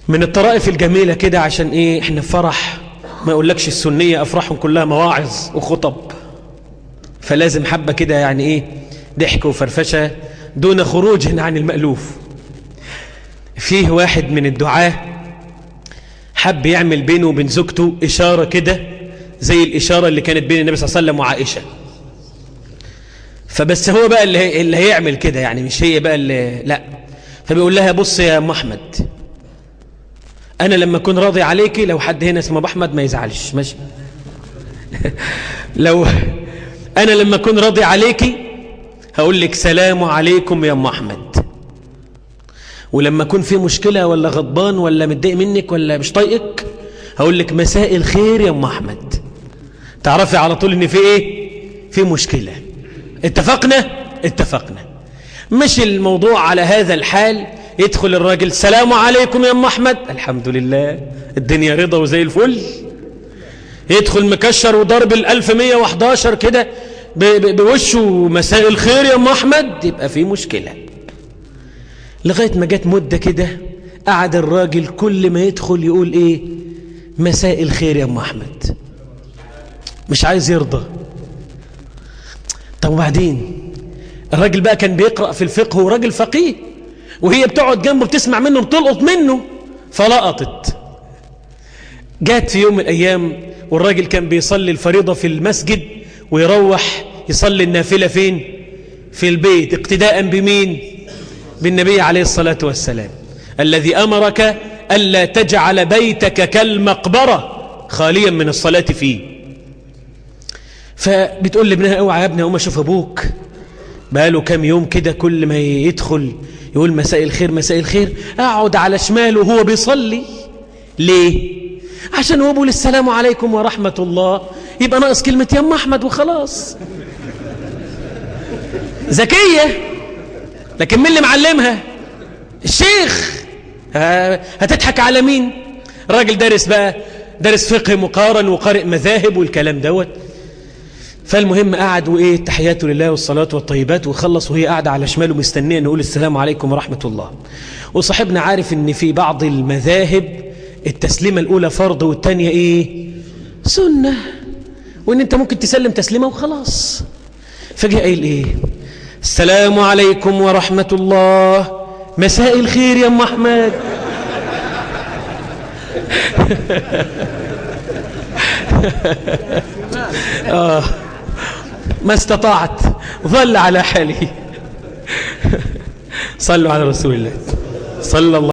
من الطرائف الجميلة كده، عشان ايه احنا في فرح، ما يقولكش السنية افراحهم كلها مواعظ وخطب، فلازم حبة كده يعني ايه ضحك وفرفشة دون خروج عن المألوف. فيه واحد من الدعاة حب يعمل بينه وبين زوجته إشارة كده زي الإشارة اللي كانت بين النبي صلى الله عليه وسلم وعائشة، فبس هو بقى اللي هيعمل كده، يعني مش هي بقى اللي لا. فبيقول لها بص يا أم أحمد، أنا لما أكون راضي عليكي، لو حد هنا اسمه أبو أحمد ما يزعلش ماشي لو أنا لما أكون راضي عليكي هقول لك سلام عليكم يا أم أحمد، ولما أكون في مشكلة ولا غضبان ولا متضايق منك ولا مش طايقك هقول لك مساء الخير يا أم أحمد، تعرفي على طول إن في إيه، في مشكلة. اتفقنا؟ اتفقنا. مش الموضوع على هذا الحال، يدخل الراجل سلام عليكم يا أم أحمد، الحمد لله الدنيا رضا وزي الفل، يدخل مكشر وضرب 1111 كده بوشه مساء الخير يا أم أحمد، يبقى في مشكلة. لغاية ما جت مدة كده قعد الراجل كل ما يدخل يقول ايه مساء الخير يا أم أحمد، مش عايز يرضى. طب وبعدين الراجل بقى كان بيقرأ في الفقه وراجل فقيه، وهي بتقعد جنبه بتسمع منه بتلقط منه، فلقطت. جات في يوم من الأيام والراجل كان بيصلي الفريضة في المسجد ويروح يصلي النافلة فين؟ في البيت، اقتداء بمين؟ بالنبي عليه الصلاة والسلام الذي أمرك ألا تجعل بيتك كالمقبرة خاليا من الصلاة فيه. فبتقول لابنها اوعى يا ابني اقوم اشوف ابوك، بقاله كام يوم كده كل ما يدخل يقول مساء الخير مساء الخير، اقعد على شماله وهو بيصلي. ليه؟ عشان هو بيقول السلام عليكم ورحمة الله، يبقى ناقص كلمة يا أم أحمد وخلاص. ذكية، لكن مين اللي معلمها؟ الشيخ. هتضحك على مين؟ الراجل دارس بقى، دارس فقه مقارن وقارئ مذاهب والكلام دوت. فالمهم قعد وايه تحياته لله والصلاة والطيبات وخلص، وهي قاعدة على شماله مستنية نقول السلام عليكم ورحمة الله. وصاحبنا عارف ان في بعض المذاهب التسليمة الأولى فرض والتانية ايه سنة، وان انت ممكن تسلم تسليمة وخلاص. فجأة قايل ايه السلام عليكم ورحمة الله، مساء الخير يا أم أحمد. ما استطاعت، ظل على حاله. صلوا على رسول الله صلى الله